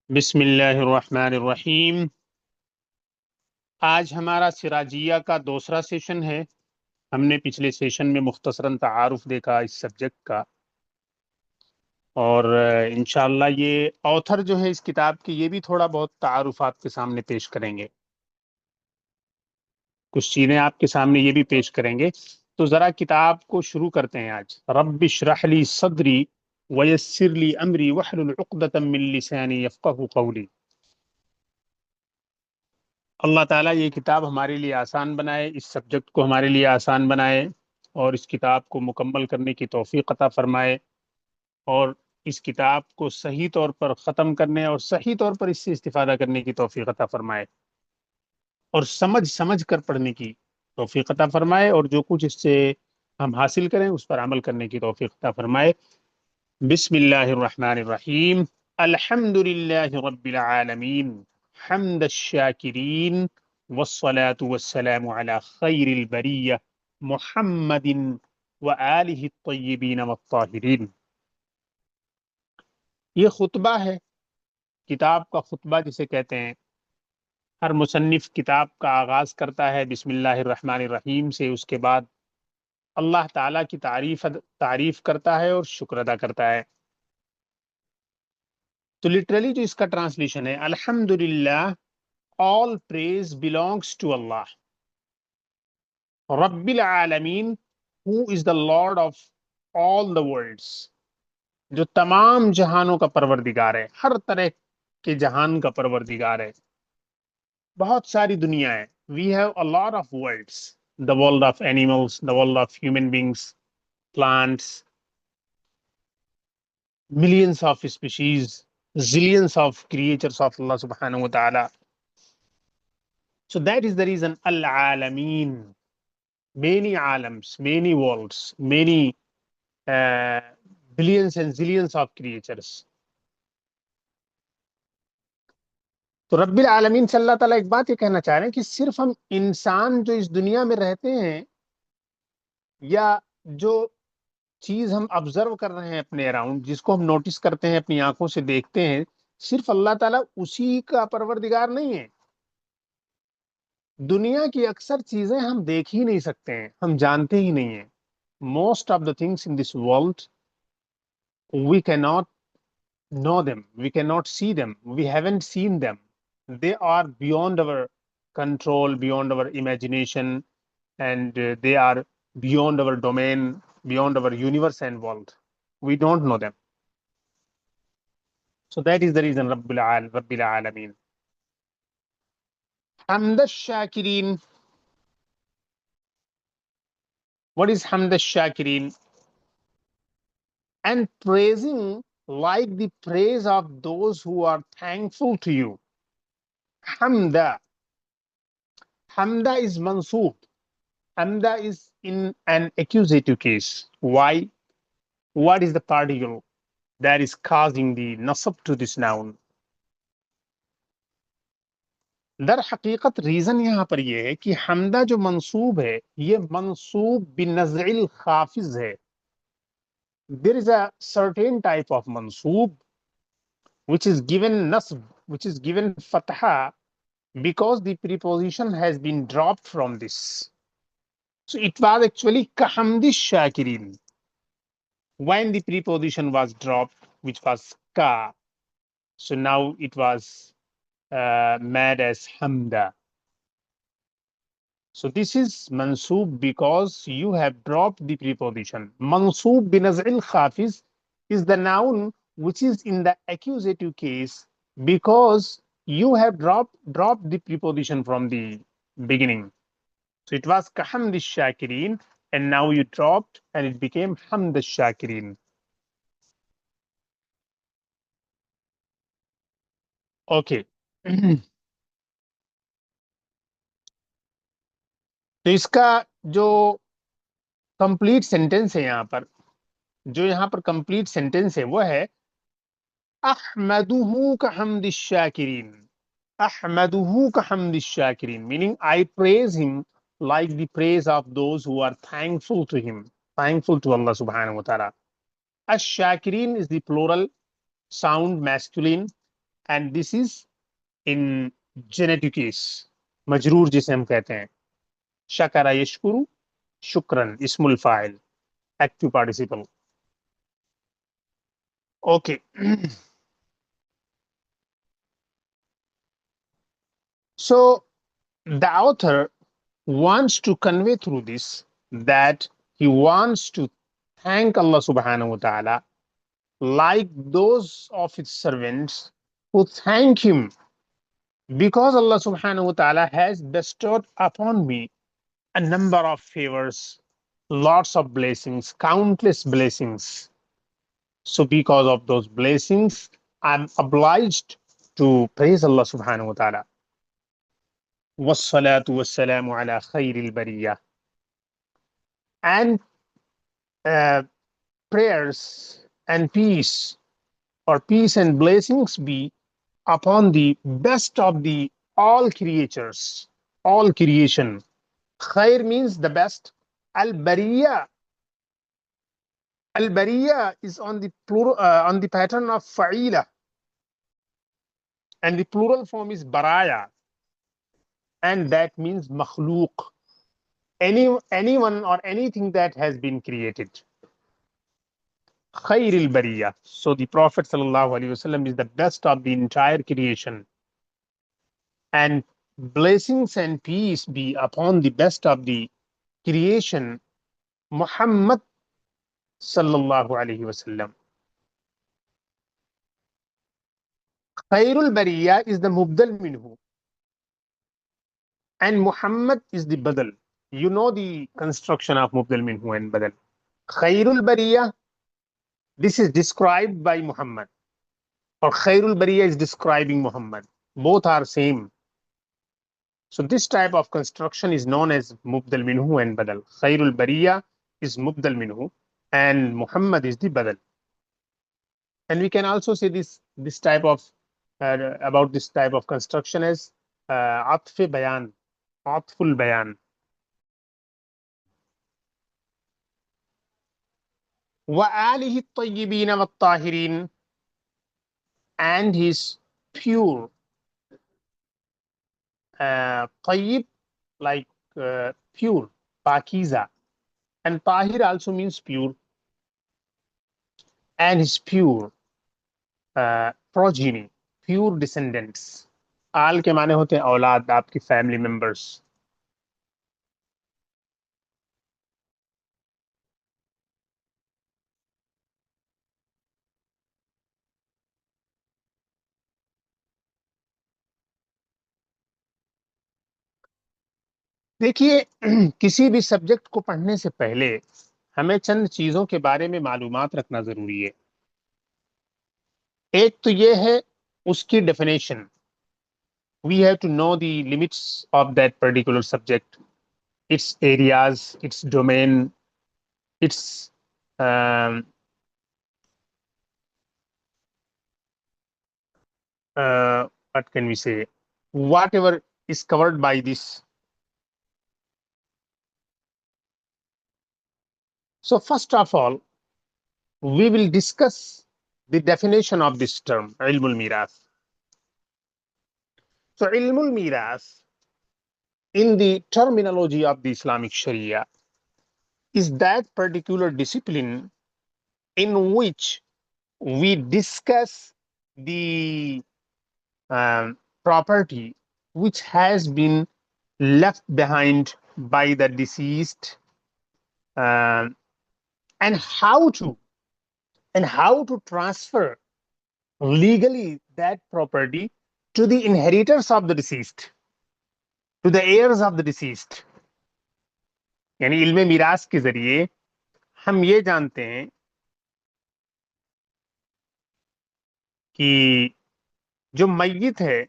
بسم اللہ الرحمن الرحیم۔ آج ہمارا سراجیہ کا دوسرا سیشن ہے۔ ہم نے پچھلے سیشن میں مختصراً تعارف دیکھا اس سبجیکٹ کا، اور انشاءاللہ یہ آتھر جو ہے اس کتاب کی یہ بھی تھوڑا بہت تعارف آپ کے سامنے پیش کریں گے، کچھ چیزیں آپ کے سامنے یہ بھی پیش کریں گے۔ تو ذرا کتاب کو شروع کرتے ہیں آج۔ رب اشرح لی صدری ویسر لی امری واحلل عقدۃ من لسانی یفقہوا قولی۔ اللہ تعالیٰ یہ کتاب ہمارے لیے آسان بنائے، اس سبجیکٹ کو ہمارے لیے آسان بنائے، اور اس کتاب کو مکمل کرنے کی توفیق عطا فرمائے، اور اس کتاب کو صحیح طور پر ختم کرنے اور صحیح طور پر اس سے استفادہ کرنے کی توفیق عطا فرمائے، اور سمجھ سمجھ کر پڑھنے کی توفیق عطا فرمائے، اور جو کچھ اس سے ہم حاصل کریں اس پر عمل کرنے کی توفیق عطا فرمائے۔ بسم اللہ الرحمن الرحیم۔ الحمد للہ رب العالمین حمد الشاکرین والصلاة والسلام علی خیر البریہ محمد وآلہ الطیبین والطاہرین۔ یہ خطبہ ہے، کتاب کا خطبہ جسے کہتے ہیں۔ ہر مصنف کتاب کا آغاز کرتا ہے بسم اللہ الرحمن الرحیم سے، اس کے بعد اللہ تعالیٰ کی تعریف کرتا ہے اور شکر ادا کرتا ہے۔ تو لٹرلی جو اس کا ٹرانسلیشن ہے، الحمدللہ all praise belongs to Allah رب العالمین who is the Lord of all the worlds، جو تمام جہانوں کا پروردگار ہے، ہر طرح کے جہان کا پروردگار ہے۔ بہت ساری دنیا ہے، we have a lot of worlds، the world of animals, the world of human beings, plants، millions of species، zillions of creatures of Allah subhanahu wa ta'ala۔ So that is the reason Al-Alameen، many alams, many worlds, many billions and zillions of creatures۔ تو رب العالمین سے اللہ تعالیٰ ایک بات یہ کہنا چاہ رہے ہیں کہ صرف ہم انسان جو اس دنیا میں رہتے ہیں، یا جو چیز ہم آبزرو کر رہے ہیں اپنے اراؤنڈ، جس کو ہم نوٹس کرتے ہیں، اپنی آنکھوں سے دیکھتے ہیں، صرف اللہ تعالیٰ اسی کا پروردگار نہیں ہے۔ دنیا کی اکثر چیزیں ہم دیکھ ہی نہیں سکتے ہیں، ہم جانتے ہی نہیں ہیں۔ Most of the things in this world we cannot know them, we cannot see them, we haven't seen them, they are beyond our control, beyond our imagination, and they are beyond our domain, beyond our universe and world, we don't know them। So that is the reason rabbil alamin hamd ash-shakirin۔ What is hamd ash-shakirin? And praising like the praise of those who are thankful to you। Hamda is mansoob. Hamda is in an accusative case. Why? What is the particle that is causing the nasab to this noun? در حقیقت reason یہاں پر یہ ہے کہ حمدہ جو منصوب ہے، یہ منصوب بنزع الخافض ہے۔ There is a certain type of mansoob which is given nasb, which is given fatha, because the preposition has been dropped from this. So it was actually kahamdi shakirin when the preposition was dropped, which was ka. So now it was made as hamda. So this is mansoob because you have dropped the preposition. Mansoob binaz'il khafiz is the noun which is in the accusative case because you have dropped the preposition from the beginning. So it was kahamd ash-shakirin, and now you dropped and it became hamd ash-shakirin. Okay. تو اس کا جو complete sentence ہے یہاں پر، جو یہاں پر complete sentence ہے وہ ہے احمدہ کحمد الشاکرین۔ احمدہ کحمد الشاکرین meaning I praise him like the praise of those who are thankful to him, thankful to Allah subhanahu wa ta'ala۔ الشاکرین is the plural sound masculine, and this is in genitive case. مجرور جسے ہم کہتے ہیں. شکر یشکر شکرن اسم الفاعل active participle. Okay. So the author wants to convey through this that he wants to thank Allah subhanahu wa ta'ala like those of his servants who thank him because Allah subhanahu wa ta'ala has bestowed upon me a number of favors, lots of blessings, countless blessings. So because of those blessings, I'm obliged to praise Allah subhanahu wa ta'ala. Wassalatu wassalamu ala khairil bariyah. And prayers and peace, or peace and blessings be upon the best of the all creatures, all creation. Khair means the best. Al-Bariya. Al-Bariya is on the plural, on the pattern of fa'ila, and the plural form is baraya, and that means makhluq. Anyone or anything that has been created. Khairil Bariya. So the Prophet sallallahu alaihi wasallam is the best of the entire creation. And blessings and peace be upon the best of the creation, Muhammad sallallahu alaihi wasallam. Khairul Bariya is the mubdal minhu, and Muhammad is the badal. You know the construction of mubdal minhu and badal. Khairul Bariya, this is described by Muhammad, or Khairul Bariya is describing Muhammad. Both are same. So this type of construction is known as mubdal minhu and badal. Khairul Bariya is mubdal minhu and Muhammad is the badal. And we can also say this type of about this type of construction as atf bayan, atful bayan. وآله الطيبين والطاهرين, and his pure. Tayyib, like pure, pakiza, and tahir also means pure, and his pure progeny, pure descendants. Al کے معنی ہوتے ہیں اولاد, آپ کی family members. دیکھیے, کسی بھی سبجیکٹ کو پڑھنے سے پہلے ہمیں چند چیزوں کے بارے میں معلومات رکھنا ضروری ہے. ایک تو یہ ہے اس کی definition. We have to know the limits of that particular subject, its areas, its domain, its what can we say, whatever is covered by this. So first of all, we will discuss the definition of this term, ilmul mirath. So ilmul mirath, in the terminology of the Islamic Sharia, is that particular discipline in which we discuss the property which has been left behind by the deceased, and how to transfer legally that property to the inheritors of the deceased, to the heirs of the deceased. یعنی علم میراث کے ذریعے ہم یہ جانتے ہیں کہ جو میت ہے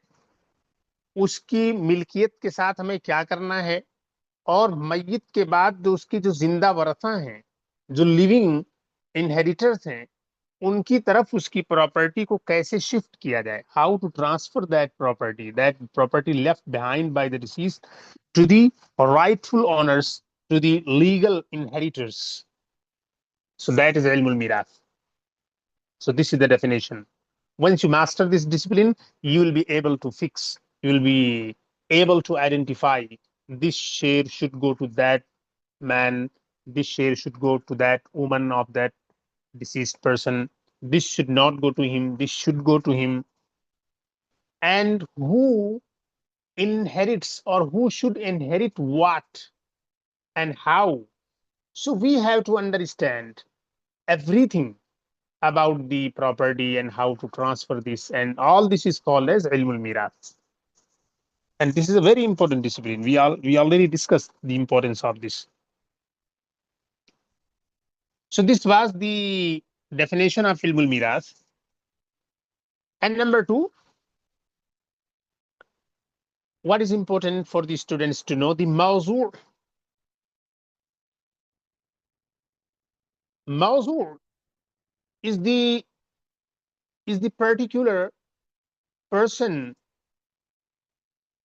اس کی ملکیت کے ساتھ ہمیں کیا کرنا ہے, اور میت کے بعد جو اس کی جو زندہ ورثہ ہیں, جو لیونگ انہیریٹرز ہیں, ان کی طرف اس کی پراپرٹی کو کیسے شفٹ کیا جائے, how to transfer that property left behind by the deceased to the rightful owners, to the legal inheritors. So that is علم المیراث. So this is the definition. Once you master this discipline, you will be able to fix, you will be able to identify this share should go to that man, this share should go to that woman of that deceased person, this should not go to him, this should go to him, and who inherits or who should inherit what and how. So we have to understand everything about the property and how to transfer this, and all this is called as ilmul mirath. And this is a very important discipline. We already discussed the importance of this. So this was the definition of ilmul mirath. And number two, what is important for the students to know? The mawzu'. Mawzu' is the particular person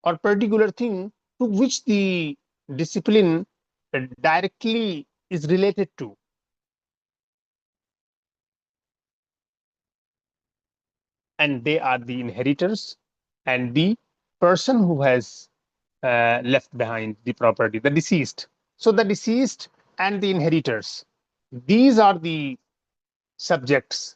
or particular thing to which the discipline directly is related to. And they are the inheritors and the person who has left behind the property, the deceased. So the deceased and the inheritors, these are the subjects.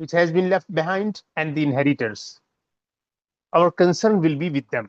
which has been left behind and the inheritors, our concern will be with them.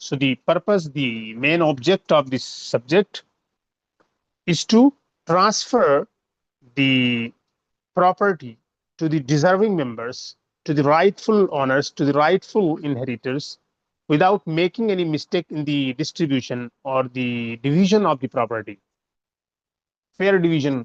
So the purpose, the main object of this subject is to transfer the property to the deserving members, to the rightful owners, to the rightful inheritors, without making any mistake in the distribution or the division of the property. Fair division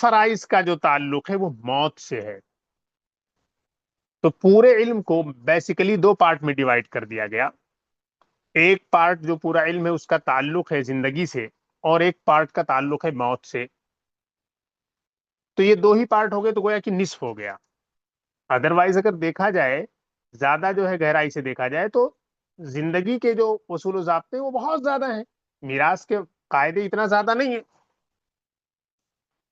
فرائض کا جو تعلق ہے وہ موت سے ہے. تو پورے علم کو بیسیکلی دو پارٹ میں ڈیوائڈ کر دیا گیا. ایک پارٹ جو پورا علم ہے اس کا تعلق ہے زندگی سے، اور ایک پارٹ کا تعلق ہے موت سے. تو یہ دو ہی پارٹ ہو گئے تو گویا کہ نصف ہو گیا. ادروائز اگر دیکھا جائے، زیادہ جو ہے گہرائی سے دیکھا جائے تو زندگی کے جو اصول و ضابطے ہیں وہ بہت زیادہ ہیں، میراث کے قاعدے اتنا زیادہ نہیں ہیں،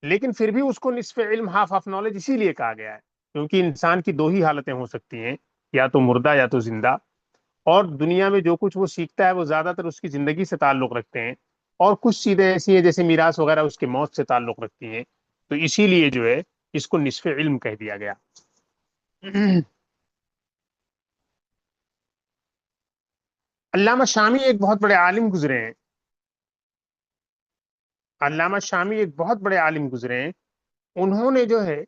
لیکن پھر بھی اس کو نصف علم، ہاف آف نالج اسی لیے کہا گیا ہے کیونکہ انسان کی دو ہی حالتیں ہو سکتی ہیں، یا تو مردہ یا تو زندہ. اور دنیا میں جو کچھ وہ سیکھتا ہے وہ زیادہ تر اس کی زندگی سے تعلق رکھتے ہیں، اور کچھ چیزیں ایسی ہیں جیسے میراث وغیرہ اس کے موت سے تعلق رکھتی ہیں. تو اسی لیے جو ہے اس کو نصف علم کہہ دیا گیا. علامہ شامی ایک بہت بڑے عالم گزرے ہیں. علامہ شامی ایک بہت بڑے عالم گزرے ہیں. انہوں نے جو ہے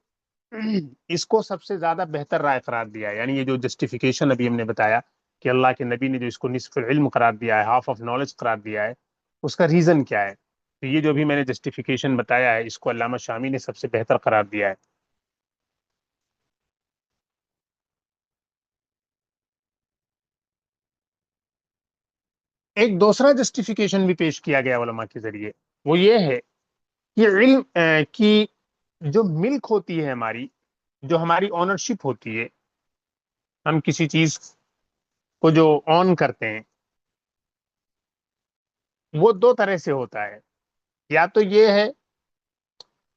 اس کو سب سے زیادہ بہتر رائے قرار دیا ہے. یعنی یہ جو جسٹیفیکیشن ابھی ہم نے بتایا کہ اللہ کے نبی نے جو اس کو نصف علم قرار دیا ہے، ہاف آف نالج قرار دیا ہے، اس کا ریزن کیا ہے؟ تو یہ جو بھی میں نے جسٹیفیکیشن بتایا ہے اس کو علامہ شامی نے سب سے بہتر قرار دیا ہے. ایک دوسرا جسٹیفیکیشن بھی پیش کیا گیا علماء کے ذریعے، وہ یہ ہے کہ علم کی جو ملک ہوتی ہے ہماری، جو ہماری اونرشپ ہوتی ہے، ہم کسی چیز کو جو آن کرتے ہیں، وہ دو طرح سے ہوتا ہے. یا تو یہ ہے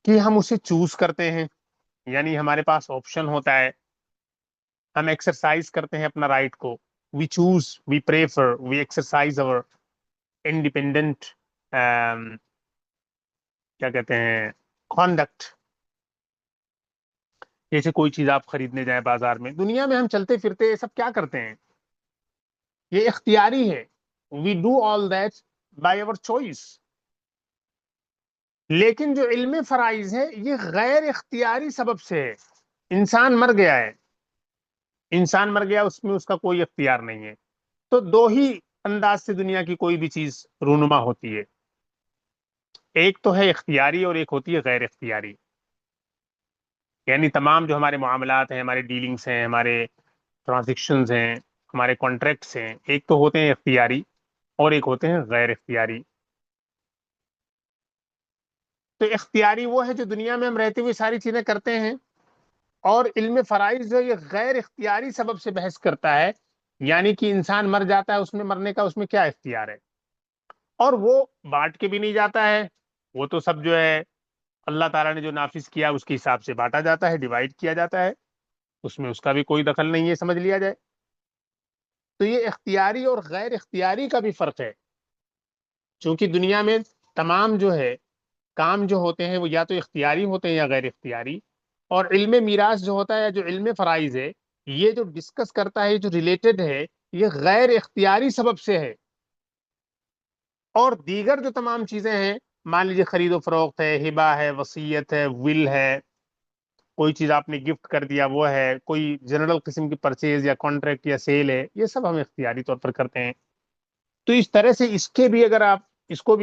کہ ہم اسے چوز کرتے ہیں، یعنی ہمارے پاس آپشن ہوتا ہے، ہم ایکسرسائز کرتے ہیں اپنا رائٹ کو. We choose, we prefer, we exercise اور انڈیپینڈنٹ کیا کہتے ہیں کانڈکٹ. جیسے کوئی چیز آپ خریدنے جائیں بازار میں، دنیا میں ہم چلتے پھرتے یہ سب کیا کرتے ہیں؟ یہ اختیاری ہے. We do all that by our choice. لیکن جو علم فرائض ہے یہ غیر اختیاری سبب سے ہے. انسان مر گیا ہے، انسان مر گیا، اس میں اس کا کوئی اختیار نہیں ہے. تو دو ہی انداز سے دنیا کی کوئی بھی چیز رونما ہوتی ہے، ایک تو ہے اختیاری اور ایک ہوتی ہے غیر اختیاری. یعنی تمام جو ہمارے معاملات ہیں، ہمارے ڈیلنگس ہیں، ہمارے ٹرانزیکشنز ہیں، ہمارے کانٹریکٹس ہیں، ایک تو ہوتے ہیں اختیاری اور ایک ہوتے ہیں غیر اختیاری. تو اختیاری وہ ہے جو دنیا میں ہم رہتے ہوئے ساری چیزیں کرتے ہیں، اور علم فرائض جو یہ غیر اختیاری سبب سے بحث کرتا ہے. یعنی کہ انسان مر جاتا ہے، اس میں مرنے کا اس میں کیا اختیار ہے، اور وہ بانٹ کے بھی نہیں جاتا ہے. وہ تو سب جو ہے اللہ تعالیٰ نے جو نافذ کیا اس کے حساب سے بانٹا جاتا ہے، ڈیوائڈ کیا جاتا ہے، اس میں اس کا بھی کوئی دخل نہیں ہے، سمجھ لیا جائے. تو یہ اختیاری اور غیر اختیاری کا بھی فرق ہے، چونکہ دنیا میں تمام جو ہے کام جو ہوتے ہیں وہ یا تو اختیاری ہوتے ہیں یا غیر اختیاری. اور علم میراث جو ہوتا ہے یا جو علم فرائض ہے، یہ جو ڈسکس کرتا ہے، جو ریلیٹڈ ہے، یہ غیر اختیاری سبب سے ہے. اور دیگر جو تمام چیزیں ہیں، مان لیجیے خرید و فروخت ہے، ہبہ ہے، وصیت ہے، ول ہے، کوئی چیز آپ نے گفٹ کر دیا وہ ہے، کوئی جنرل قسم کی پرچیز یا کانٹریکٹ یا سیل ہے، یہ سب ہم اختیاری طور پر کرتے ہیں. تو اس طرح سے اس کو بھی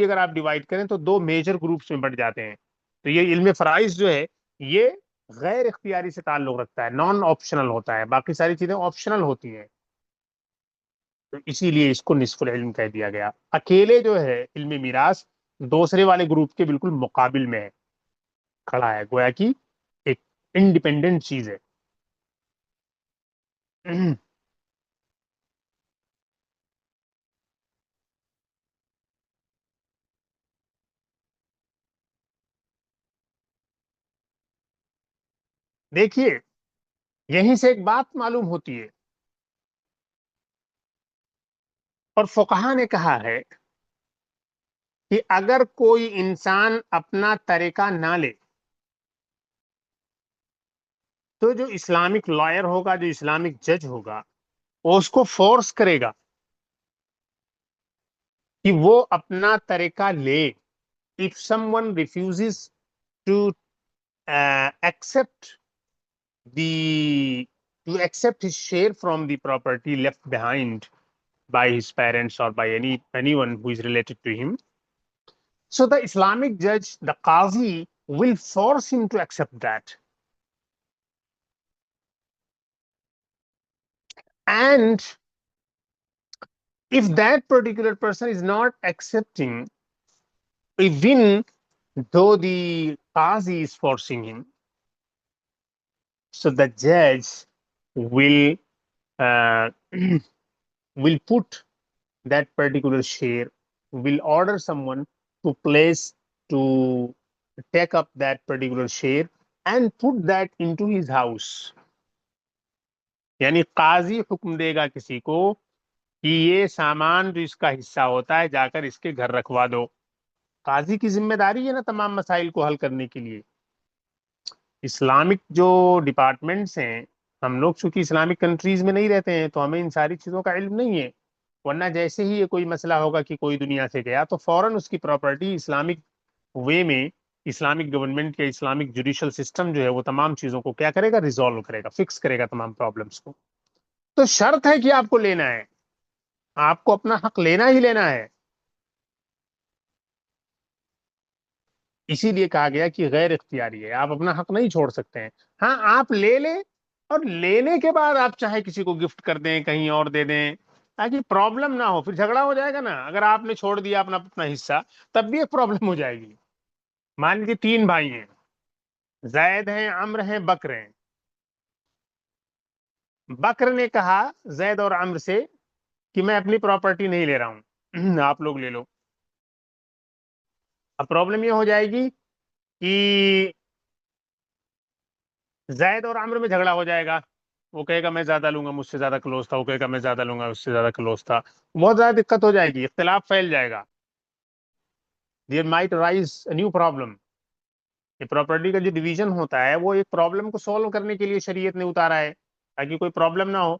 اگر آپ ڈیوائڈ کریں تو دو میجر گروپس میں بٹ جاتے ہیں. تو یہ علم فرائض جو ہے یہ غیر اختیاری سے تعلق رکھتا ہے، نان آپشنل ہوتا ہے، باقی ساری چیزیں آپشنل ہوتی ہیں. تو اسی لیے اس کو نصف العلم کہہ دیا گیا. اکیلے جو ہے علم میراث دوسرے والے گروپ کے بالکل مقابل میں ہے، کھڑا ہے، گویا کہ ایک انڈیپینڈنٹ چیز ہے. دیکھیے یہیں سے ایک بات معلوم ہوتی ہے، اور فقہا نے کہا ہے کہ اگر کوئی انسان اپنا طریقہ نہ لے تو جو اسلامک لائر ہوگا، جو اسلامک جج ہوگا، وہ اس کو فورس کرے گا کہ وہ اپنا طریقہ لے. if someone refuses to accept the to accept his share from the property left behind by his parents or by anyone who is related to him, so the Islamic judge, the qazi, will force him to accept that. And if that particular person is not accepting, even though the qazi is forcing him, so the judge will uh, will put that particular share, will order someone to place, to take up that particular share and put that into his house. یعنی قاضی حکم دے گا کسی کو کہ یہ سامان جو اس کا حصہ ہوتا ہے جا کر اس کے گھر رکھوا دو. قاضی کی ذمہ داری ہے نا تمام مسائل کو حل کرنے کے لیے. اسلامک جو ڈپارٹمنٹس ہیں، ہم لوگ چونکہ اسلامک کنٹریز میں نہیں رہتے ہیں تو ہمیں ان ساری چیزوں کا علم نہیں ہے، ورنہ جیسے ہی یہ کوئی مسئلہ ہوگا کہ کوئی دنیا سے گیا تو فوراً اس کی پراپرٹی اسلامک وے میں، اسلامک گورنمنٹ یا اسلامک جوڈیشل سسٹم جو ہے وہ تمام چیزوں کو کیا کرے گا، ریزالو کرے گا، فکس کرے گا تمام پرابلمس کو. تو شرط ہے کہ آپ کو لینا ہے، آپ کو اپنا حق لینا ہی لینا ہے. اسی لیے کہا گیا کہ غیر اختیاری ہے، آپ اپنا حق نہیں چھوڑ سکتے ہیں. ہاں آپ لے لیں، اور لینے کے بعد آپ چاہے کسی کو گفٹ کر دیں، کہیں اور دے دیں، تاکہ پرابلم نہ ہو. پھر جھگڑا ہو جائے گا نا، اگر آپ نے چھوڑ دیا اپنا اپنا حصہ تب بھی ایک پرابلم ہو جائے گی. مان لیجیے 3 بھائی ہیں، زید ہیں، عمرو ہیں، بکر ہیں. بکر نے کہا زید اور عمرو سے کہ میں اپنی پراپرٹی نہیں لے رہا ہوں، آپ لوگ لے لو. اب پرابلم یہ ہو جائے گی کہ زید اور عمرو میں جھگڑا ہو جائے گا. وہ کہے گا میں زیادہ لوں گا، مجھ سے زیادہ کلوز تھا، وہ کہے گا میں زیادہ لوں گا، اس سے زیادہ کلوز تھا. بہت زیادہ دقت ہو جائے گی، اختلاف پھیل جائے گا. There might rise a new problem. یہ پراپرٹی کا جو ڈویژن ہوتا ہے وہ ایک پرابلم کو سولو کرنے کے لیے شریعت نے اتارا ہے، تاکہ کوئی پرابلم نہ ہو.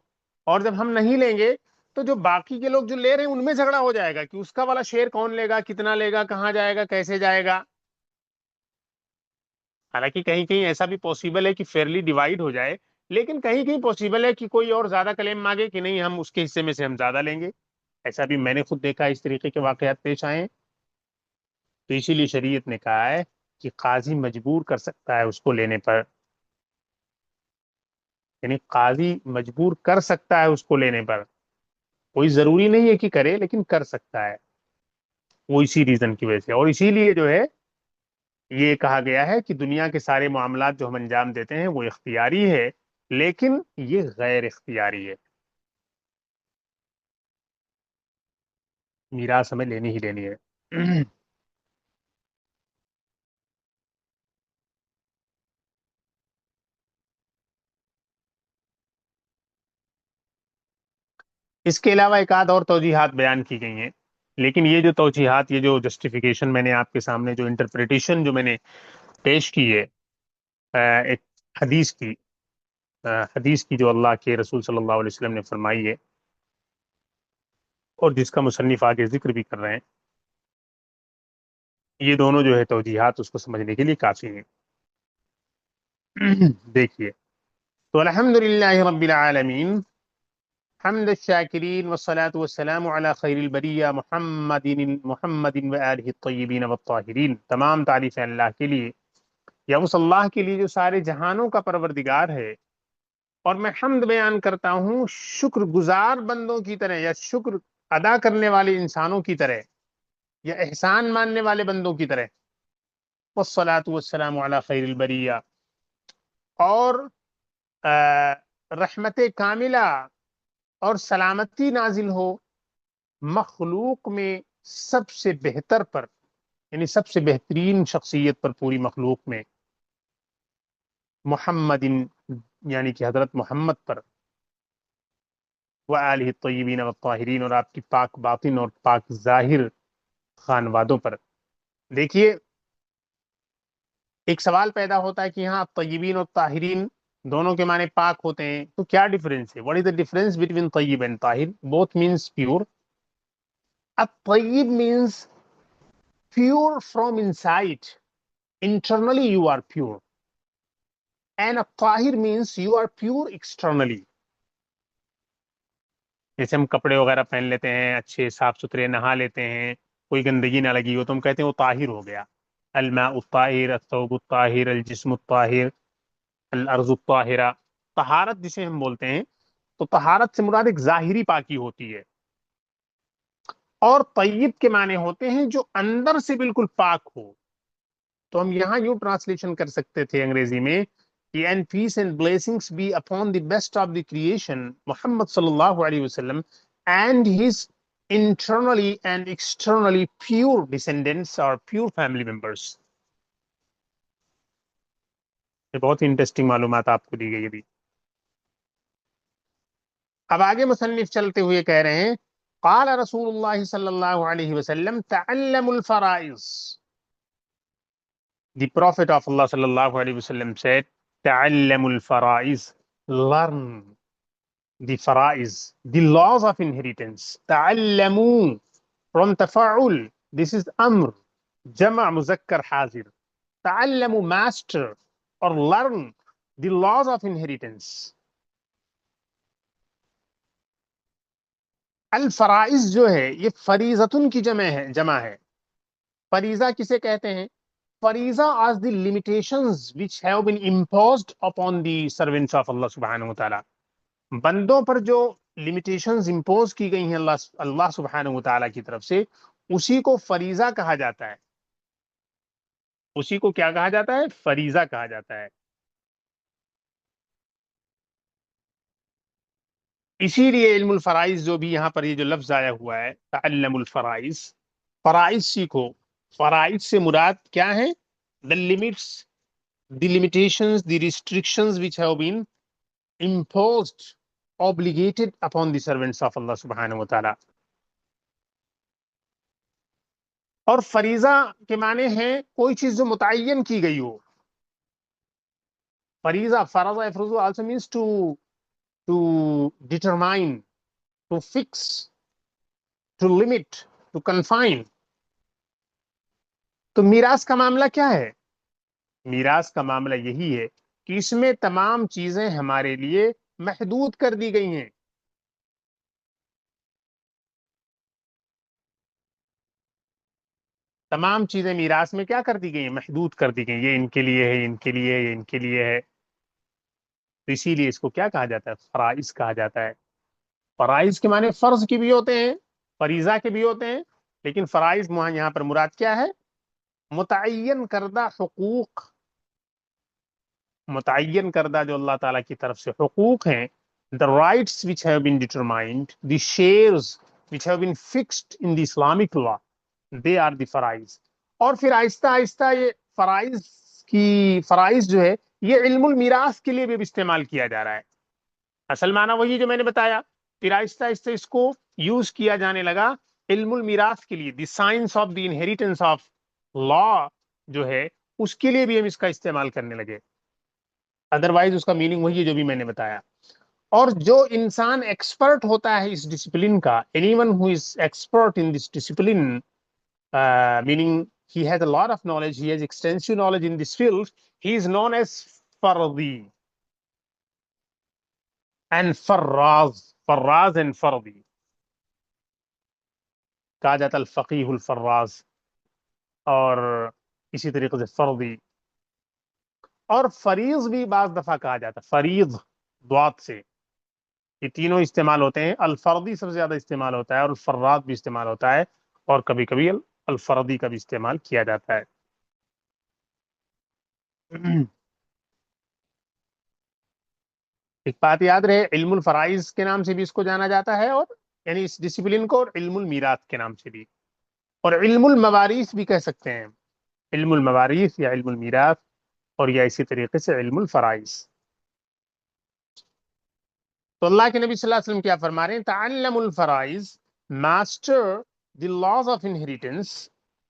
اور جب ہم نہیں لیں گے تو جو باقی کے لوگ جو لے رہے ہیں ان میں جھگڑا ہو جائے گا کہ اس کا والا شیئر کون لے گا، کتنا لے گا، کہاں جائے گا، کیسے جائے گا. حالانکہ کہیں کہیں ایسا بھی پاسبل ہے کہ فیئرلی ڈیوائڈ ہو جائے، لیکن کہیں کہیں پاسبل ہے کہ کوئی اور زیادہ کلیم مانگے کہ نہیں ہم اس کے حصے میں سے ہم زیادہ لیں گے. ایسا بھی میں نے خود دیکھا، اس طریقے کے واقعات پیش آئے ہیں. تو اسی لیے شریعت نے کہا ہے کہ قاضی مجبور کر سکتا ہے اس کو لینے پر. یعنی قاضی مجبور کر سکتا ہے اس کو لینے پر، کوئی ضروری نہیں ہے کہ کرے، لیکن کر سکتا ہے. وہ اسی ریزن کی وجہ سے، اور اسی لیے جو ہے یہ کہا گیا ہے کہ دنیا کے سارے معاملات جو ہم انجام دیتے ہیں وہ اختیاری ہے، لیکن یہ غیر اختیاری ہے. میراث ہمیں لینی ہی لینی ہے. اس کے علاوہ ایک آدھ اور توجیحات بیان کی گئی ہیں، لیکن یہ جو توجیحات، یہ جو جسٹیفیکیشن میں نے آپ کے سامنے، جو انٹرپریٹیشن جو میں نے پیش کی ہے ایک حدیث کی، حدیث کی جو اللہ کے رسول صلی اللہ علیہ وسلم نے فرمائی ہے، اور جس کا مصنف آگے ذکر بھی کر رہے ہیں، یہ دونوں جو ہے توجیحات اس کو سمجھنے کے لیے کافی ہیں. دیکھیے، تو الحمد للہ رب العالمین، حمد الشاکرین والصلاة والسلام علی خیر البریہ محمد و آلہ الطیبین والطاہرین. تمام تعریفیں اللہ کے لیے، یا اس اللہ کے لیے جو سارے جہانوں کا پروردگار ہے. اور میں حمد بیان کرتا ہوں شکر گزار بندوں کی طرح، یا شکر ادا کرنے والے انسانوں کی طرح، یا احسان ماننے والے بندوں کی طرح. والصلاة والسلام علی خیر البریہ، اور رحمت کاملہ اور سلامتی نازل ہو مخلوق میں سب سے بہتر پر، یعنی سب سے بہترین شخصیت پر پوری مخلوق میں، محمد، یعنی کہ حضرت محمد پر، وآلہ الطیبین والطاہرین، اور آپ کی پاک باطن اور پاک ظاہر خانوادوں پر. دیکھیے، ایک سوال پیدا ہوتا ہے کہ یہاں طیبین اور طاہرین دونوں کے معنی پاک ہوتے ہیں، تو کیا ڈفرینس ہے؟ What is the difference between طیب اینڈ طاہر؟ Both means pure. الطیب means pure from inside. Internally you are pure. And a tahir means you are pure externally. جیسے ہم کپڑے وغیرہ پہن لیتے ہیں، اچھے صاف ستھرے نہا لیتے ہیں، کوئی گندگی نہ لگی ہو تو ہم کہتے ہیں وہ طاہر ہو گیا. الماء الطاہر، الثوب الطاہر، الجسم الطاہر، الارض الطاہرہ. طہارت جسے ہم بولتے ہیں، تو طہارت سے مراد ایک ظاہری پاکی ہوتی ہے، اور طیب کے معنی ہوتے ہیں جو اندر سے بالکل پاک ہو. تو ہم یہاں یوں ٹرانسلیشن کر سکتے تھے انگریزی میں کہ and peace and blessings be upon the best of the creation Muhammad صلی اللہ علیہ وسلم and his internally and externally pure descendants اور پیور فیملی ممبرس. یہ بہت انٹرسٹنگ معلومات آپ کو دی گئی ابھی. اب آگے مصنف چلتے ہوئے کہہ رہے ہیں قال رسول اللہ صلی اللہ علیہ وسلم تعلم الفرائض. The Prophet of Allah sallallahu alaihi wasallam said, "Ta'allam al-faraiz, learn the faraiz, the laws of inheritance. Ta'allamu from tafa'ul. This is amr, jama' muzakkar hazir. Ta'allamu, master or learn the laws of inheritance." الفرائض جو ہے یہ فریضتن کی جمع ہے. فریضہ کسے کہتے ہیں؟ فریضہ as the limitations which have been imposed upon the servants of Allah سبحانہ وتعالی. بندوں پر جو لمیٹیشنز امپوز کی گئی ہیں اللہ سبحانہ وتعالی کی طرف سے، اسی کو فریضہ کہا جاتا ہے. اسی کو کیا کہا جاتا ہے؟ فریضہ کہا جاتا ہے. اسی لیے علم الفرائض جو بھی یہاں پر یہ جو لفظ آیا ہوا ہے تعلم الفرائض، فرائض سیکھو. فرائض سے مراد کیا ہے؟ the limits, the limitations, the restrictions which have been imposed, obligated upon the servants of Allah subhanahu wa ta'ala. اور فریضہ کے معنی ہے کوئی چیز جو متعین کی گئی ہو. فریضہ، فرض یفرض also means to determine, to fix, to limit, to confine. تو میراث کا معاملہ کیا ہے؟ میراث کا معاملہ یہی ہے کہ اس میں تمام چیزیں ہمارے لیے محدود کر دی گئی ہیں. تمام چیزیں میراث میں کیا کر دی گئی ہیں؟ محدود کر دی گئی ہیں. یہ ان کے لیے ہے، ان کے لیے ہے، یہ ان کے لیے ہے. تو اسی لیے اس کو کیا کہا جاتا ہے؟ فرائض کہا جاتا ہے. فرائض کے معنی فرض کی بھی ہوتے ہیں، فریضہ کے بھی ہوتے ہیں، لیکن فرائض یہاں پر مراد کیا ہے؟ متعین کردہ حقوق. متعین کردہ جو اللہ تعالیٰ کی طرف سے حقوق ہیں، the rights which have been determined, the shares which have been fixed in the Islamic law, they are the فرائض. اور پھر آہستہ آہستہ یہ فرائض جو ہے یہ علم المیراث کے لیے بھی استعمال کیا جا رہا ہے. اصل معنی وہی جو میں نے بتایا، پھر آہستہ آہستہ اس کو یوز کیا جانے لگا علم المیراث کے لیے. The science of the inheritance of law جو ہے اس کے لیے بھی ہم اس کا استعمال کرنے لگے. ادروائز اس کا میننگ وہی ہے جو بھی میں نے بتایا. اور جو انسان ایکسپرٹ ہوتا ہے اس ڈسپلن کا، any one who is expert in this discipline, meaning he has a lot of knowledge, he has extensive knowledge in this field, he is known as Fardi and Farraz and Fardi. کہا جاتا الفقیہ الفراز اور اسی طریقے سے فردی. اور فریض بھی بعض دفعہ کہا جاتا ہے، فریض ضاد سے. یہ تینوں استعمال ہوتے ہیں. الفردی سب سے زیادہ استعمال ہوتا ہے، اور الفراز بھی استعمال ہوتا ہے، اور کبھی کبھی الفردی کا بھی استعمال کیا جاتا ہے. ایک بات یاد رہے، علم الفرائض کے نام سے بھی اس کو جانا جاتا ہے، اور یعنی اس ڈسپلن کو، اور علم المیراث کے نام سے بھی، اور علم الموارث بھی کہہ سکتے ہیں. علم الموارث یا علم المیراث، اور یا اسی طریقے سے علم الفرائض. تو اللہ کے نبی صلی اللہ علیہ وسلم کیا فرما رہے ہیں؟ تعلم الفرائض، master the laws of inheritance,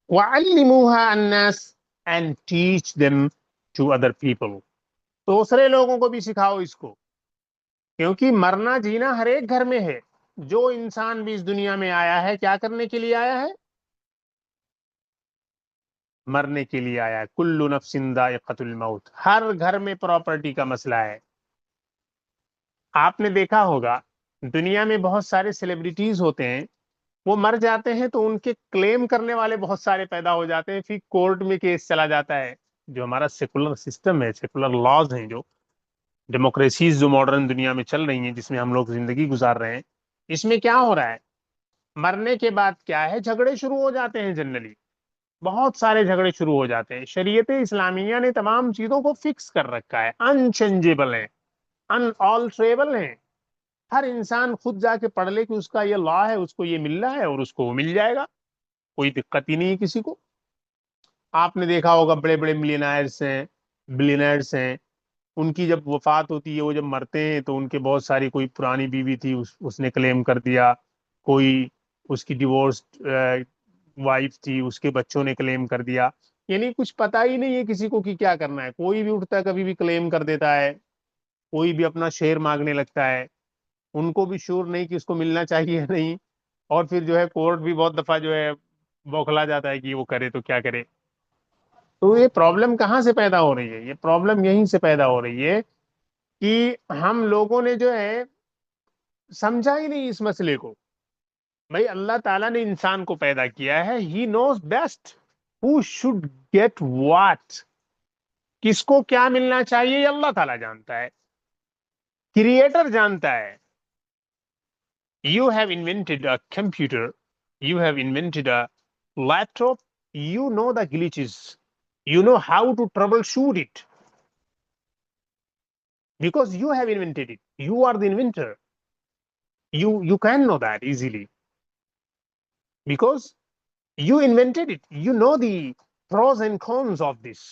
وعلموها الناس and teach them to other people. دوسرے لوگوں کو بھی سکھاؤ اس کو، کیونکہ مرنا جینا ہر ایک گھر میں ہے. جو انسان بھی اس دنیا میں آیا ہے کیا کرنے کے لیے آیا ہے؟ مرنے کے لیے آیا ہے. کل نفس ذائقۃ الموت. ہر گھر میں پراپرٹی کا مسئلہ ہے. آپ نے دیکھا ہوگا دنیا میں بہت سارے سیلیبریٹیز ہوتے ہیں وہ مر جاتے ہیں تو ان کے کلیم کرنے والے بہت سارے پیدا ہو جاتے ہیں، پھر کورٹ میں کیس چلا جاتا ہے. جو ہمارا سیکولر سسٹم ہے، سیکولر لاز ہیں، جو ڈیموکریسیز جو ماڈرن دنیا میں چل رہی ہیں، جس میں ہم لوگ زندگی گزار رہے ہیں، اس میں کیا ہو رہا ہے؟ مرنے کے بعد کیا ہے، جھگڑے شروع ہو جاتے ہیں. جنرلی بہت سارے جھگڑے شروع ہو جاتے ہیں. شریعت اسلامیہ نے تمام چیزوں کو فکس کر رکھا ہے، انچینجیبل ہے، ان آلٹریبل ہیں. ہر انسان خود جا کے پڑھ لے کہ اس کا یہ لا ہے، اس کو یہ مل رہا ہے اور اس کو وہ مل جائے گا. کوئی دقت ہی نہیں ہے کسی کو. آپ نے دیکھا ہوگا بڑے بڑے ملینائرس ہیں، بلینئرس ہیں، ان کی جب وفات ہوتی ہے، وہ جب مرتے ہیں تو ان کے بہت ساری، کوئی پرانی بیوی تھی، اس نے کلیم کر دیا، کوئی اس کی ڈیورس وائف تھی، اس کے بچوں نے کلیم کر دیا. یعنی کچھ پتا ہی نہیں ہے کسی کو کہ کیا کرنا ہے. کوئی بھی اٹھتا ہے کبھی بھی کلیم کر دیتا ہے، کوئی بھی اپنا شیئر مانگنے لگتا ہے. ان کو بھی شور نہیں کہ اس کو ملنا چاہیے یا نہیں. اور پھر جو ہے کورٹ بھی بہت دفعہ جو ہے بوکھلا جاتا ہے کہ وہ کرے تو کیا کرے. تو یہ پرابلم کہاں سے پیدا ہو رہی ہے؟ یہ پرابلم یہیں سے پیدا ہو رہی ہے کہ ہم لوگوں نے جو ہے سمجھا ہی نہیں اس مسئلے کو. بھائی اللہ تعالیٰ نے انسان کو پیدا کیا ہے، he knows best who should get what. کس کو کیا ملنا چاہیے یہ اللہ تعالیٰ جانتا ہے، کریٹر جانتا ہے. You have invented a computer, you have invented a laptop, you know the glitches, you know how to troubleshoot it because you have invented it. You are the inventor. You can know that easily because you invented it. You know the pros and cons of this.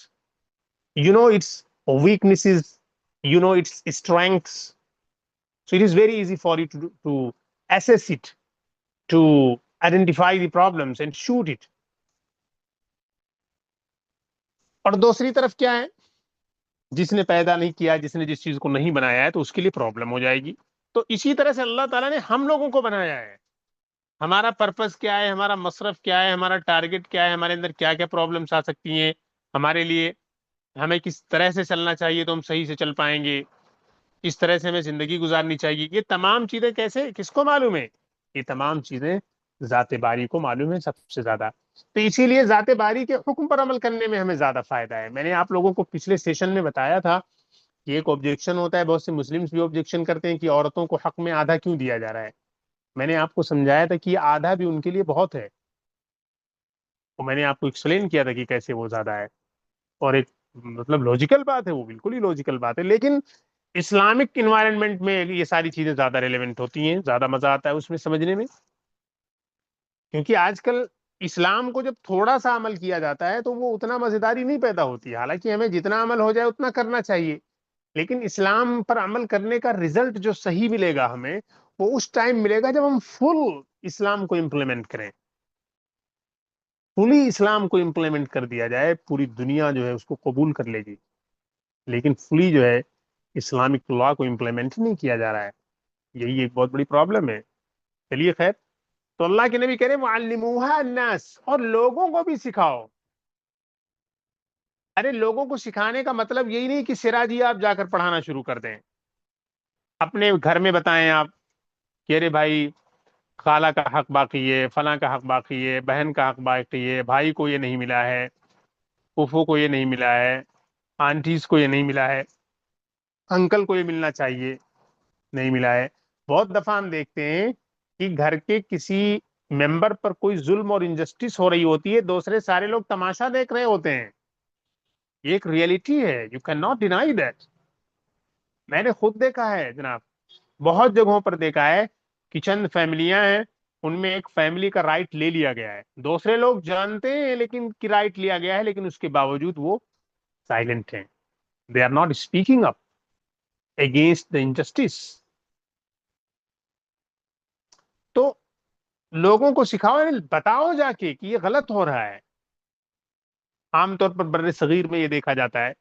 You know its weaknesses, you know its strengths. So it is very easy for you to assess it, to identify the problems and shoot it. اور دوسری طرف کیا ہے؟ جس نے پیدا نہیں کیا، جس نے جس چیز کو نہیں بنایا ہے، تو اس کے لیے پرابلم ہو جائے گی. تو اسی طرح سے اللہ تعالیٰ نے ہم لوگوں کو بنایا ہے. ہمارا پرپس کیا ہے، ہمارا مصرف کیا ہے، ہمارا ٹارگٹ کیا ہے، ہمارے اندر کیا کیا پرابلمس آ سکتی ہیں ہمارے لیے، ہمیں کس طرح سے چلنا چاہیے تو ہم صحیح سے چل پائیں گے، کس طرح سے ہمیں زندگی گزارنی چاہیے. یہ تمام چیزیں کیسے، کس کو معلوم ہے؟ یہ تمام چیزیں ذات باری کو معلوم ہے سب سے زیادہ. تو اسی لیے ذات باری کے حکم پر عمل کرنے میں ہمیں زیادہ فائدہ ہے. میں نے آپ لوگوں کو پچھلے سیشن میں بتایا تھا کہ ایک آبجیکشن ہوتا ہے، بہت سے مسلمس بھی آبجیکشن کرتے ہیں کہ عورتوں کو حق میں آدھا کیوں دیا جا رہا ہے. میں نے آپ کو سمجھایا تھا کہ یہ آدھا بھی ان کے لیے بہت ہے، اور میں نے آپ کو ایکسپلین کیا تھا کہ کیسے وہ زیادہ ہے. اور ایک مطلب لاجیکل بات ہے، وہ بالکل ہی لاجیکل بات ہے. لیکن اسلامک انوائرمنٹ میں یہ ساری چیزیں زیادہ ریلیونٹ ہوتی ہیں، زیادہ مزہ آتا ہے اس میں سمجھنے میں. کیونکہ آج کل اسلام کو جب تھوڑا سا عمل کیا جاتا ہے تو وہ اتنا مزیداری نہیں پیدا ہوتی. حالانکہ ہمیں جتنا عمل ہو جائے اتنا کرنا چاہیے، لیکن اسلام پر عمل کرنے کا رزلٹ جو صحیح ملے گا ہمیں، وہ اس ٹائم ملے گا جب ہم فل اسلام کو امپلیمنٹ کریں. فلی اسلام کو امپلیمنٹ کر دیا جائے، پوری دنیا جو ہے اس کو قبول کر لے گی. لیکن فلی جو ہے اسلامک لا کو امپلیمنٹ نہیں کیا جا رہا ہے. یہی ایک بہت بڑی پرابلم ہے. چلیے خیر. تو اللہ کے نبی کہہ رہے معلموها الناس، اور لوگوں کو بھی سکھاؤ. ارے لوگوں کو سکھانے کا مطلب یہی نہیں کہ سراجی آپ جا کر پڑھانا شروع کر دیں. اپنے گھر میں بتائیں آپ کہ ارے بھائی خالہ کا حق باقی ہے، فلاں کا حق باقی ہے، بہن کا حق باقی ہے، بھائی کو یہ نہیں ملا ہے، پھوپھو کو یہ نہیں ملا ہے، آنٹیز کو یہ نہیں ملا ہے، انکل کو یہ ملنا چاہیے، نہیں ملا ہے. بہت دفعہ ہم دیکھتے ہیں کہ گھر کے کسی ممبر پر کوئی ظلم اور انجسٹس ہو رہی ہوتی ہے، دوسرے سارے لوگ تماشا دیکھ رہے ہوتے ہیں. یہ ایک ریئلٹی ہے، you can not deny that. میں نے خود دیکھا ہے جناب، بہت جگہوں پر دیکھا ہے کہ چند فیملیاں ہیں، ان میں ایک فیملی کا رائٹ لے لیا گیا ہے. دوسرے لوگ جانتے ہیں لیکن کہ رائٹ لیا گیا ہے، لیکن اس کے باوجود وہ سائلنٹ ہیں. They are not speaking up against the injustice. تو لوگوں کو سکھاؤ، بتاؤ جا کے کہ یہ غلط ہو رہا ہے. عام طور پر بر صغیر میں یہ دیکھا جاتا ہے.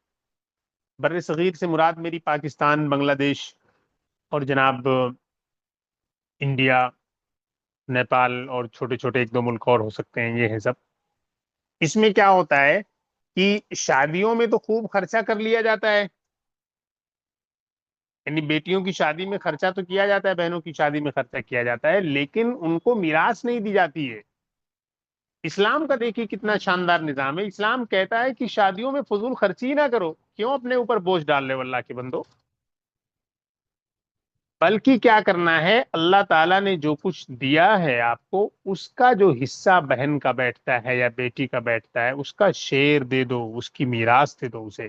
بر صغیر سے مراد میری پاکستان، بنگلہ دیش اور جناب انڈیا، نیپال اور چھوٹے چھوٹے ایک دو ملک اور ہو سکتے ہیں، یہ ہے سب. اس میں کیا ہوتا ہے کہ شادیوں میں تو خوب خرچہ کر لیا جاتا ہے. یعنی بیٹیوں کی شادی میں خرچہ تو کیا جاتا ہے، بہنوں کی شادی میں خرچہ کیا جاتا ہے، لیکن ان کو میراث نہیں دی جاتی ہے۔ اسلام کا دیکھیے کتنا شاندار نظام ہے، اسلام کہتا ہے کہ شادیوں میں فضول خرچی نہ کرو، کیوں اپنے اوپر بوجھ ڈال لے واللہ کے بندو، بلکہ کیا کرنا ہے، اللہ تعالیٰ نے جو کچھ دیا ہے آپ کو، اس کا جو حصہ بہن کا بیٹھتا ہے یا بیٹی کا بیٹھتا ہے، اس کا شیئر دے دو، اس کی میراث دے دو اسے۔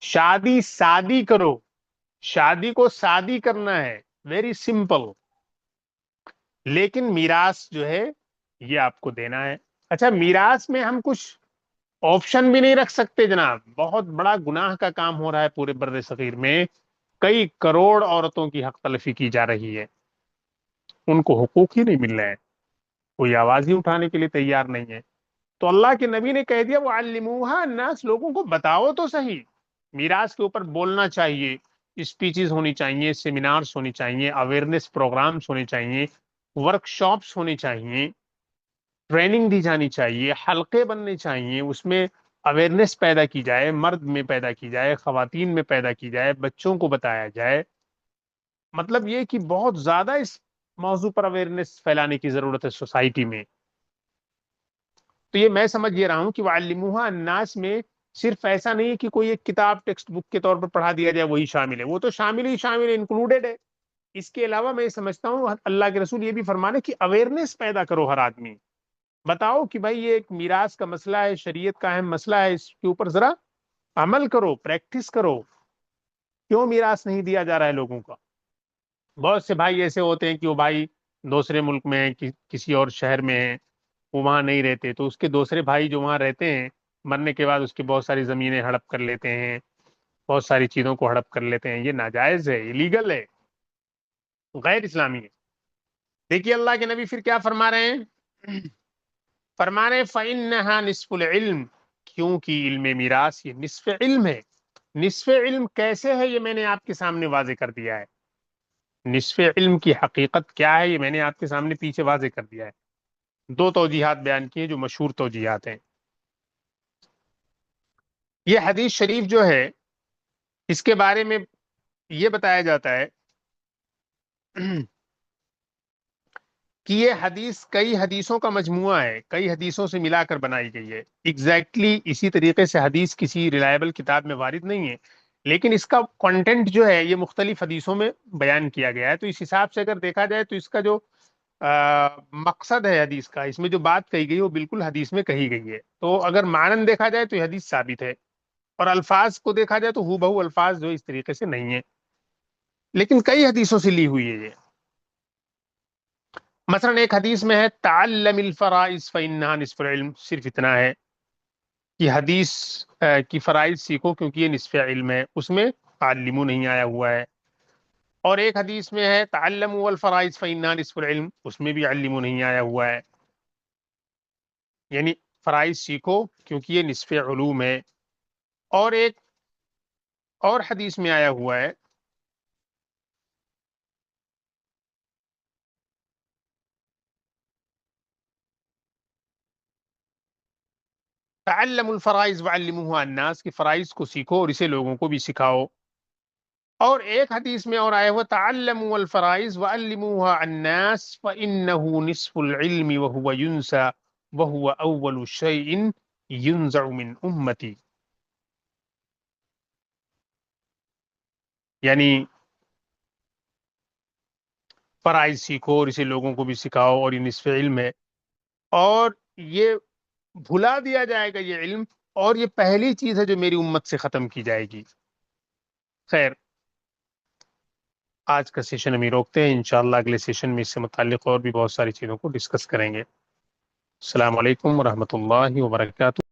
شادی سادی کرو، شادی کو سادی کرنا ہے، ویری سمپل، لیکن میراث جو ہے یہ آپ کو دینا ہے۔ اچھا، میراث میں ہم کچھ آپشن بھی نہیں رکھ سکتے جناب، بہت بڑا گناہ کا کام ہو رہا ہے پورے بر صغیر میں، کئی کروڑ عورتوں کی حق تلفی کی جا رہی ہے، ان کو حقوق ہی نہیں مل رہے ہیں، کوئی آواز ہی اٹھانے کے لیے تیار نہیں ہے۔ تو اللہ کے نبی نے کہہ دیا وَعَلِّمُوهَا النَّاسَ، لوگوں کو بتاؤ تو صحیح، میراث کے اوپر بولنا چاہیے، اسپیچز ہونی چاہیے، سیمینارز ہونی چاہیے، اویئرنیس پروگرامز ہونے چاہیے، ورک شاپس ہونی چاہیے، ٹریننگ دی جانی چاہیے، حلقے بننے چاہیے، اس میں اویئرنیس پیدا کی جائے، مرد میں پیدا کی جائے، خواتین میں پیدا کی جائے، بچوں کو بتایا جائے۔ مطلب یہ کہ بہت زیادہ اس موضوع پر اویئرنیس پھیلانے کی ضرورت ہے سوسائٹی میں۔ تو یہ میں سمجھ یہ رہا ہوں کہ وَعَلِّمُوهَا النَّاسَ میں صرف ایسا نہیں ہے کہ کوئی ایک کتاب ٹیکسٹ بک کے طور پر پڑھا دیا جائے وہی شامل ہے، وہ تو شامل ہی شامل ہے، انکلوڈیڈ ہے۔ اس کے علاوہ میں یہ سمجھتا ہوں اللہ کے رسول یہ بھی فرمانے کہ اویئرنیس پیدا کرو، ہر آدمی بتاؤ کہ بھائی یہ ایک میراث کا مسئلہ ہے، شریعت کا اہم مسئلہ ہے، اس کے اوپر ذرا عمل کرو، پریکٹس کرو، کیوں میراث نہیں دیا جا رہا ہے لوگوں کا۔ بہت سے بھائی ایسے ہوتے ہیں کہ وہ بھائی دوسرے ملک میں ہیں، کسی اور شہر میں ہیں، وہ وہاں نہیں رہتے، تو اس کے دوسرے بھائی جو وہاں رہتے ہیں، مرنے کے بعد اس کی بہت ساری زمینیں ہڑپ کر لیتے ہیں، بہت ساری چیزوں کو ہڑپ کر لیتے ہیں، یہ ناجائز ہے، یہ ہے، غیر اسلامی ہے۔ دیکھیے اللہ کے نبی پھر کیا فرما رہے ہیں، فرما رہے ہیں فَإِنَّهَا نِصْفُ الْعِلْمِ، کیونکہ علم میراث یہ نصف علم ہے۔ نصف علم کیسے ہے، یہ میں نے آپ کے سامنے واضح کر دیا ہے، نصف علم کی حقیقت کیا ہے یہ میں نے آپ کے سامنے پیچھے واضح کر دیا ہے، دو توجیحات بیان کی ہیں جو مشہور توجیحات ہیں۔ یہ حدیث شریف جو ہے اس کے بارے میں یہ بتایا جاتا ہے کہ یہ حدیث کئی حدیثوں کا مجموعہ ہے، کئی حدیثوں سے ملا کر بنائی گئی ہے، ایگزیکٹلی اسی طریقے سے حدیث کسی ریلائبل کتاب میں وارد نہیں ہے، لیکن اس کا کنٹینٹ جو ہے یہ مختلف حدیثوں میں بیان کیا گیا ہے۔ تو اس حساب سے اگر دیکھا جائے تو اس کا جو مقصد ہے حدیث کا، اس میں جو بات کہی گئی وہ بالکل حدیث میں کہی گئی ہے، تو اگر معنن دیکھا جائے تو یہ حدیث ثابت ہے، اور الفاظ کو دیکھا جائے تو ہو بہو الفاظ جو اس طریقے سے نہیں ہیں، لیکن کئی حدیثوں سے لی ہوئی ہے یہ۔ مثلا ایک حدیث میں ہے تعلم الفرائض فإنها نصف العلم، صرف اتنا ہے کہ حدیث کی فرائض سیکھو کیونکہ یہ نصف علم ہے، اس میں تعلمو نہیں آیا ہوا ہے۔ اور ایک حدیث میں ہے تعلموا الفرائض فإنها نصف العلم، اس میں بھی علمو نہیں آیا ہوا ہے، یعنی فرائض سیکھو کیونکہ یہ نصف علوم ہے۔ اور ایک اور حدیث میں آیا ہوا ہے تعلموا الفرائض وعلموها الناس، کی فرائض کو سیکھو اور اسے لوگوں کو بھی سکھاؤ۔ اور ایک حدیث میں اور آیا ہوا تعلموا الفرائض وعلموها الناس فإنه نصف العلم وهو ينسى وهو اول شيء ينزع من امتی، یعنی فرائض سیکھو اور اسے لوگوں کو بھی سکھاؤ، اور یہ نصف علم ہے، اور یہ بھلا دیا جائے گا یہ علم، اور یہ پہلی چیز ہے جو میری امت سے ختم کی جائے گی۔ خیر، آج کا سیشن ہم ہی روکتے ہیں، انشاءاللہ اگلے سیشن میں اس سے متعلق اور بھی بہت ساری چیزوں کو ڈسکس کریں گے۔ السلام علیکم ورحمۃ اللہ وبرکاتہ۔